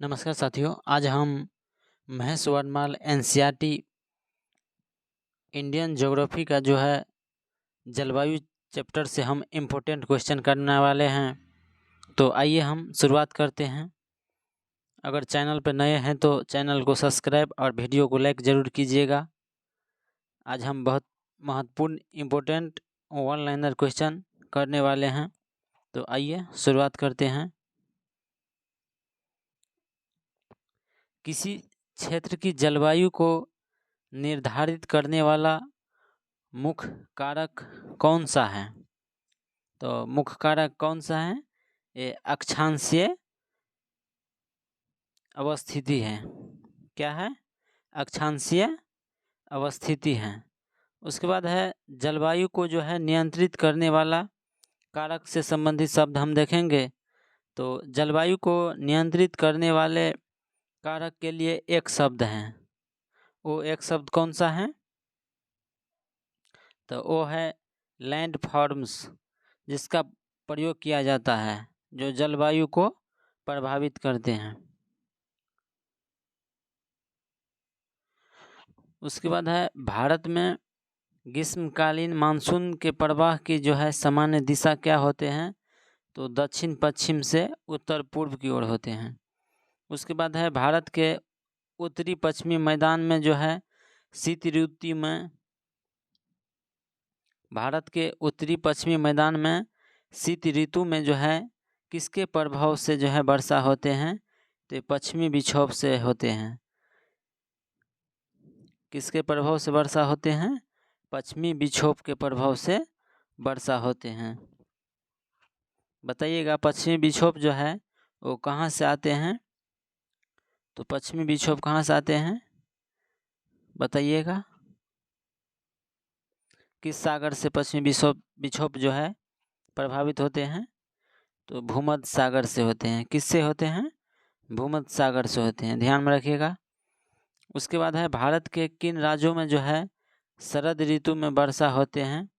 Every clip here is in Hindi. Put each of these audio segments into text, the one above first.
नमस्कार साथियों, आज हम महेश वर्णमाल एनसीईआरटी इंडियन ज्योग्राफी का जो है जलवायु चैप्टर से हम इम्पोर्टेंट क्वेश्चन करने वाले हैं। तो आइए हम शुरुआत करते हैं। अगर चैनल पर नए हैं तो चैनल को सब्सक्राइब और वीडियो को लाइक ज़रूर कीजिएगा। आज हम बहुत महत्वपूर्ण इम्पोर्टेंट वन लाइनर क्वेश्चन करने वाले हैं। तो आइए शुरुआत करते हैं। किसी क्षेत्र की जलवायु को निर्धारित करने वाला मुख्य कारक कौन सा है? तो मुख्य कारक कौन सा है? ये अक्षांशीय अवस्थिति है। क्या है? अक्षांशीय अवस्थिति है। उसके बाद है जलवायु को जो है नियंत्रित करने वाला कारक से संबंधित शब्द हम देखेंगे। तो जलवायु को नियंत्रित करने वाले कारक के लिए एक शब्द है। वो एक शब्द कौन सा है? तो वो है लैंड फॉर्म्स, जिसका प्रयोग किया जाता है जो जलवायु को प्रभावित करते हैं। उसके बाद है भारत में ग्रीष्मकालीन मानसून के प्रवाह की जो है सामान्य दिशा क्या होते हैं? तो दक्षिण पश्चिम से उत्तर पूर्व की ओर होते हैं। उसके बाद है भारत के उत्तरी पश्चिमी मैदान में जो है शीत ऋतु में शीत ऋतु में जो है किसके प्रभाव से जो है वर्षा होते हैं? तो पश्चिमी विक्षोभ से होते हैं। किसके प्रभाव से वर्षा होते हैं? पश्चिमी विक्षोभ के प्रभाव से वर्षा होते हैं। बताइएगा, पश्चिमी विक्षोभ जो है वो कहाँ से आते हैं? तो पश्चिमी विक्षोभ कहाँ से आते हैं? बताइएगा, किस सागर से पश्चिमी विक्षोभ जो है प्रभावित होते हैं? तो भूमध्य सागर से होते हैं। किससे होते हैं? भूमध्य सागर से होते हैं। ध्यान में रखिएगा। उसके बाद है भारत के किन राज्यों में जो है शरद ऋतु में वर्षा होते हैं?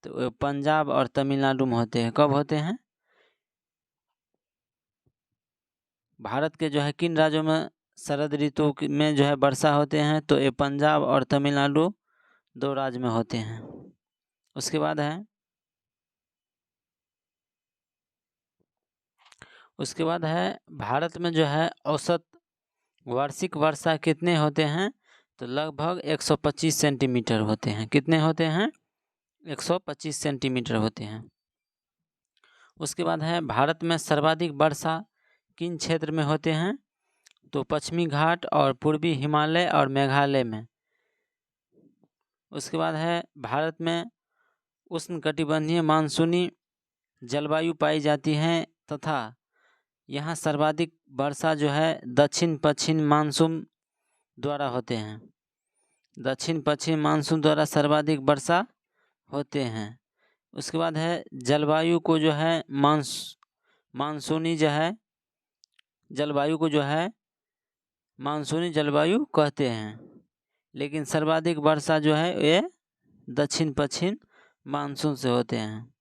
तो पंजाब और तमिलनाडु में होते हैं। कब होते हैं? भारत के जो है किन राज्यों में शरद ऋतु में जो है वर्षा होते हैं? तो ये पंजाब और तमिलनाडु दो राज्य में होते हैं। उसके बाद है भारत में जो है औसत वार्षिक वर्षा कितने होते हैं? तो लगभग 125 सेंटीमीटर होते हैं। कितने होते हैं? 125 सेंटीमीटर होते हैं। उसके बाद है भारत में सर्वाधिक वर्षा किन क्षेत्र में होते हैं? तो पश्चिमी घाट और पूर्वी हिमालय और मेघालय में। उसके बाद है भारत में उष्णकटिबंधीय मानसूनी जलवायु पाई जाती है तथा यहाँ सर्वाधिक वर्षा जो है दक्षिण पश्चिम मानसून द्वारा होते हैं। दक्षिण पश्चिम मानसून द्वारा सर्वाधिक वर्षा होते हैं। उसके बाद है जलवायु को जो है मानसूनी जलवायु कहते हैं, लेकिन सर्वाधिक वर्षा जो है ये दक्षिण पश्चिम मानसून से होते हैं।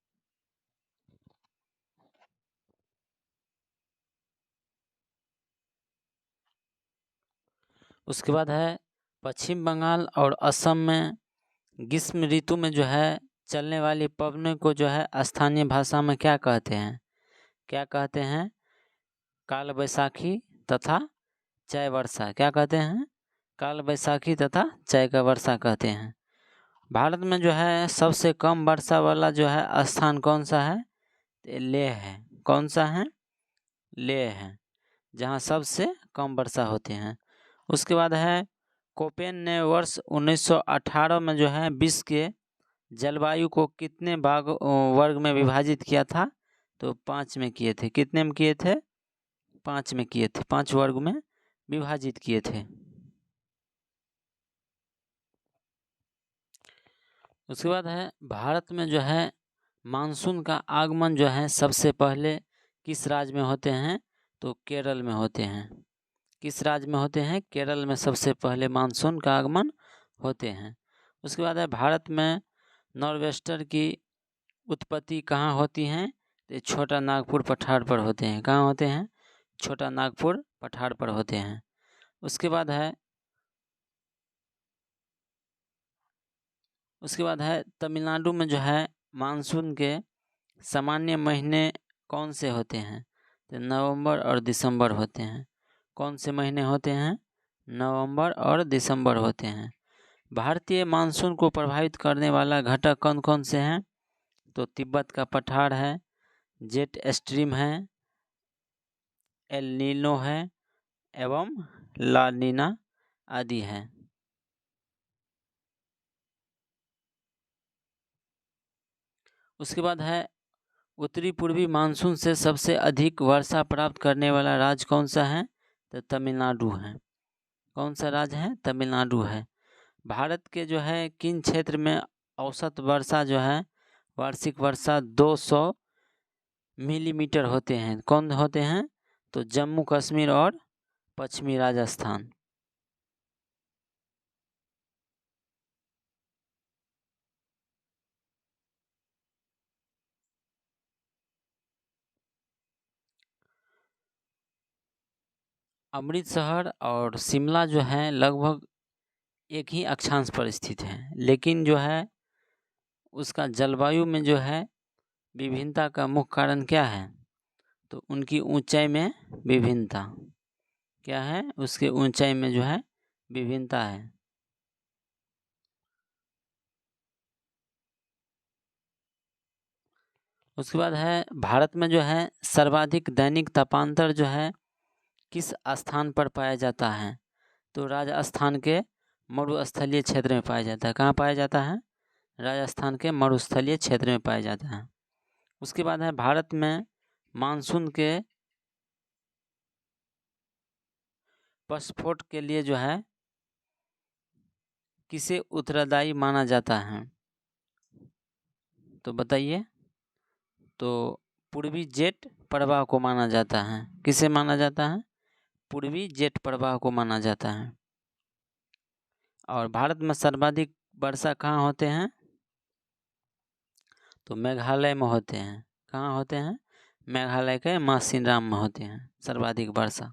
उसके बाद है पश्चिम बंगाल और असम में ग्रीष्म ऋतु में जो है चलने वाली पवनों को जो है स्थानीय भाषा में क्या कहते हैं? क्या कहते हैं? काल बैसाखी तथा चय वर्षा। क्या कहते हैं? काल बैसाखी तथा चय का वर्षा कहते हैं। भारत में जो है सबसे कम वर्षा वाला जो है स्थान कौन सा है? लेह है। कौन सा है? लेह है, जहाँ सबसे कम वर्षा होते हैं। उसके बाद है कोपेन ने वर्ष 1918 में जो है विश्व के जलवायु को कितने वर्ग में विभाजित किया था? तो 5 में किए थे। कितने में किए थे? 5 में किए थे। 5 वर्ग में विभाजित किए थे। उसके बाद है भारत में जो है मानसून का आगमन जो है सबसे पहले किस राज्य में होते हैं? तो केरल में होते हैं। किस राज्य में होते हैं? केरल में सबसे पहले मानसून का आगमन होते हैं। उसके बाद है भारत में नॉर्वेस्टर की उत्पत्ति कहाँ होती है? तो छोटा नागपुर पठार पर होते हैं। कहाँ होते हैं? छोटा नागपुर पठार पर होते हैं। उसके बाद है तमिलनाडु में जो है मानसून के सामान्य महीने कौन से होते हैं? तो नवंबर और दिसंबर होते हैं। कौन से महीने होते हैं? नवंबर और दिसंबर होते हैं। भारतीय मानसून को प्रभावित करने वाला घटक कौन कौन से हैं? तो तिब्बत का पठार है, जेट स्ट्रीम है, एल नीनो है एवं ला नीना आदि है। उसके बाद है उत्तरी पूर्वी मानसून से सबसे अधिक वर्षा प्राप्त करने वाला राज्य कौन सा है? तो तमिलनाडु है। कौन सा राज्य है? तमिलनाडु है। भारत के जो है किन क्षेत्र में औसत वर्षा जो है वार्षिक वर्षा 200 मिलीमीटर होते हैं? कौन होते हैं? तो जम्मू कश्मीर और पश्चिमी राजस्थान। अमृतसर और शिमला जो है लगभग एक ही अक्षांश पर स्थित है, लेकिन जो है उसका जलवायु में जो है विभिन्नता का मुख्य कारण क्या है? तो उनकी ऊंचाई में विभिन्नता। क्या है? उसके ऊंचाई में जो है विभिन्नता है। उसके बाद है भारत में जो है सर्वाधिक दैनिक तापांतर जो है किस स्थान पर पाया जाता है? तो राजस्थान के मरुस्थलीय क्षेत्र में पाया जाता है। कहाँ पाया जाता है? राजस्थान के मरुस्थलीय क्षेत्र में पाया जाता है। उसके बाद है भारत में मानसून के प्रस्फोट के लिए जो है किसे उत्तरदायी माना जाता है? तो बताइए। तो पूर्वी जेट प्रवाह को माना जाता है। किसे माना जाता है? पूर्वी जेट प्रवाह को माना जाता है। और भारत में सर्वाधिक वर्षा कहाँ होते हैं? तो मेघालय में होते हैं। कहाँ होते हैं? मेघालय के मासिनराम में होते हैं सर्वाधिक वर्षा।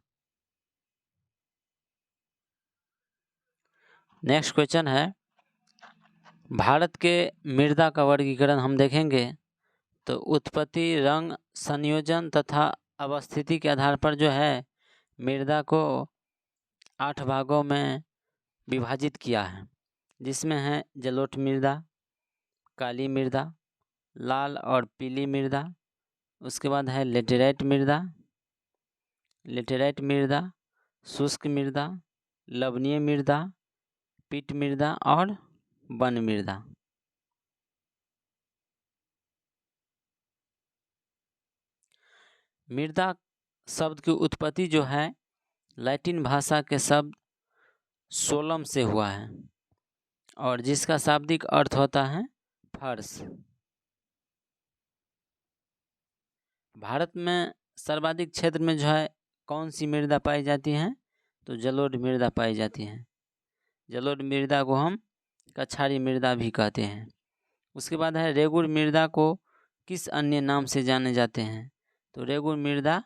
नेक्स्ट क्वेश्चन है, भारत के मृदा का वर्गीकरण हम देखेंगे तो उत्पत्ति, रंग, संयोजन तथा अवस्थिति के आधार पर जो है मृदा को 8 भागों में विभाजित किया है, जिसमें है जलोढ़ मृदा, काली मृदा, लाल और पीली मृदा। उसके बाद है लेटेराइट मृदा, शुष्क मृदा, लवणीय मृदा, पीट मृदा और वन मृदा। मृदा शब्द की उत्पत्ति जो है लैटिन भाषा के शब्द सोलम से हुआ है और जिसका शाब्दिक अर्थ होता है फर्श। भारत में सर्वाधिक क्षेत्र में जो है कौन सी मृदा पाई जाती है? तो जलोढ़ मृदा पाई जाती है। जलोढ़ मृदा को हम कछारी मृदा भी कहते हैं। उसके बाद है रेगुड़ मृदा को किस अन्य नाम से जाने जाते हैं? तो रेगुड़ मृदा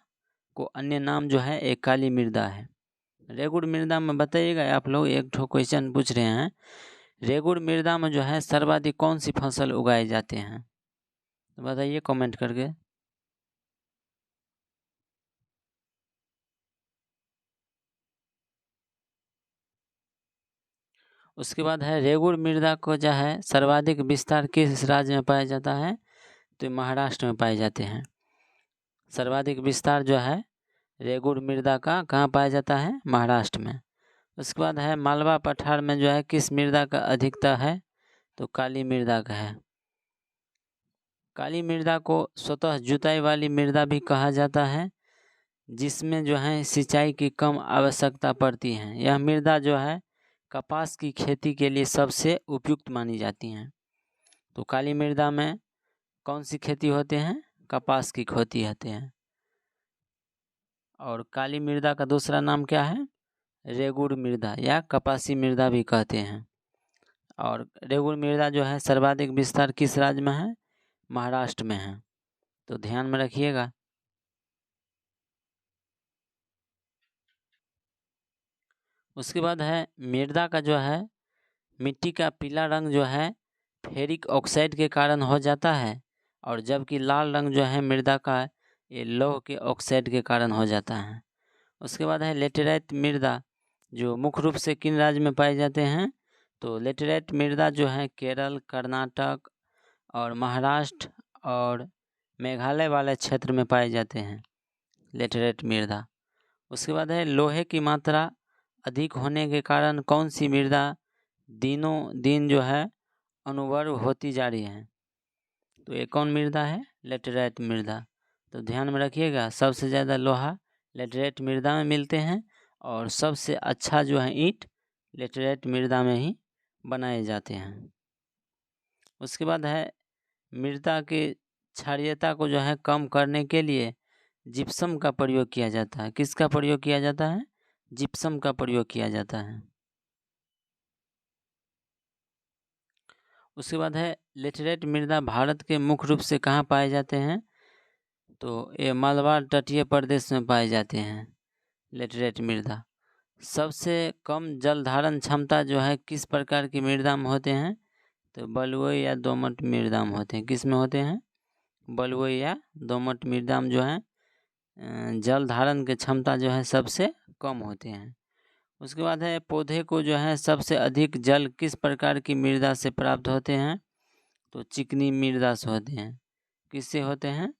को अन्य नाम जो है एक काली मृदा है। रेगुड़ मृदा में बताइएगा, आप लोग एक ठो क्वेश्चन पूछ रहे हैं, रेगुड़ मृदा में जो है सर्वाधिक कौन सी फसल उगाए जाते हैं? तो बताइए कमेंट करके। उसके बाद है रेगुड़ मृदा को जो है सर्वाधिक विस्तार किस राज्य में पाया जाता है? तो महाराष्ट्र में पाए जाते हैं। सर्वाधिक विस्तार जो है रेगुड़ मृदा का कहाँ पाया जाता है? महाराष्ट्र में। उसके बाद है मालवा पठार में जो है किस मृदा का अधिकता है? तो काली मृदा का है। काली मृदा को स्वतः जुताई वाली मृदा भी कहा जाता है, जिसमें जो है सिंचाई की कम आवश्यकता पड़ती है। यह मृदा जो है कपास की खेती के लिए सबसे उपयुक्त मानी जाती हैं। तो काली मृदा में कौन सी खेती होते हैं? कपास की खेती होते हैं। और काली मृदा का दूसरा नाम क्या है? रेगुड़ मृदा या कपासी मृदा भी कहते हैं। और रेगुड़ मृदा जो है सर्वाधिक विस्तार किस राज्य में है? महाराष्ट्र में है। तो ध्यान में रखिएगा। उसके बाद है मृदा का जो है मिट्टी का पीला रंग जो है फेरिक ऑक्साइड के कारण हो जाता है, और जबकि लाल रंग जो है मृदा का ये लौह के ऑक्साइड के कारण हो जाता है। उसके बाद है लेटेराइट मृदा, जो मुख्य रूप से किन राज्य में पाए जाते हैं? तो लेटेराइट मृदा जो है केरल, कर्नाटक और महाराष्ट्र और मेघालय वाले क्षेत्र में पाए जाते हैं लेटेराइट मृदा। उसके बाद है लोहे की मात्रा अधिक होने के कारण कौन सी मृदा दिनों दिन जो है अनुवर्ग होती जा रही है? तो ये कौन मृदा है? लेटेराइट मृदा। तो ध्यान में रखिएगा, सबसे ज़्यादा लोहा लेटेराइट मृदा में मिलते हैं और सबसे अच्छा जो है ईंट लेटेराइट मृदा में ही बनाए जाते हैं। उसके बाद है मृदा के क्षारीयता को जो है कम करने के लिए जिप्सम का प्रयोग किया जाता है। किसका प्रयोग किया जाता है? जिप्सम का प्रयोग किया जाता है। उसके बाद है लेटेराइट मृदा भारत के मुख्य रूप से कहाँ पाए जाते हैं? तो ये मालवार तटीय प्रदेश में पाए जाते हैं लेटेराइट मृदा। सबसे कम जल धारण क्षमता जो है किस प्रकार की मृदा में होते हैं? तो बलुई या दोमट मृदा में होते हैं। किस में होते हैं? बलुई या दोमट मृदा में जो है जल धारण की क्षमता जो है सबसे कम होते हैं। उसके बाद है पौधे को जो है सबसे अधिक जल किस प्रकार की मृदा से प्राप्त होते हैं? तो चिकनी मृदा से होते हैं। किससे होते हैं?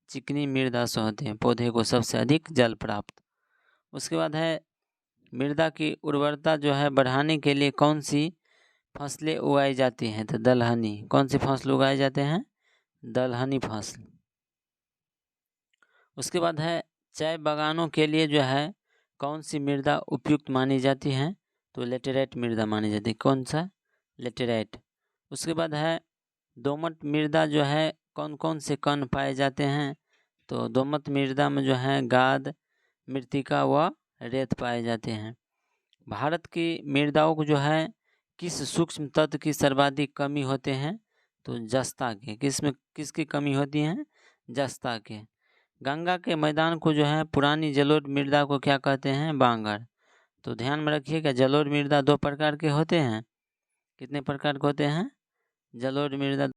चिकनी मृदा से होते हैं पौधे को सबसे अधिक जल प्राप्त। उसके बाद है मृदा की उर्वरता जो है बढ़ाने के लिए कौन सी फसलें उगाई जाती हैं? तो दलहनी। कौन सी फसल उगाए जाते हैं? दलहनी फसल। उसके बाद है चाय बागानों के लिए जो है कौन सी मृदा उपयुक्त मानी जाती है? तो लेटेराइट मृदा मानी जाती है। कौन सा? लेटेराइट। उसके बाद है दोमट मृदा जो है कौन कौन से कण पाए जाते हैं? तो दोमट मृदा में जो है गाद, मृत्तिका व रेत पाए जाते हैं। भारत की मृदाओं को जो है किस सूक्ष्म तत्व की सर्वाधिक कमी होते हैं? तो जस्ता के। किसकी कमी होती है? जस्ता के। गंगा के मैदान को जो है पुरानी जलोढ़ मृदा को क्या कहते हैं? बांगर। तो ध्यान में रखिएगा, जलोढ़ मृदा दो प्रकार के होते हैं। कितने प्रकार के होते हैं? जलोढ़ मृदा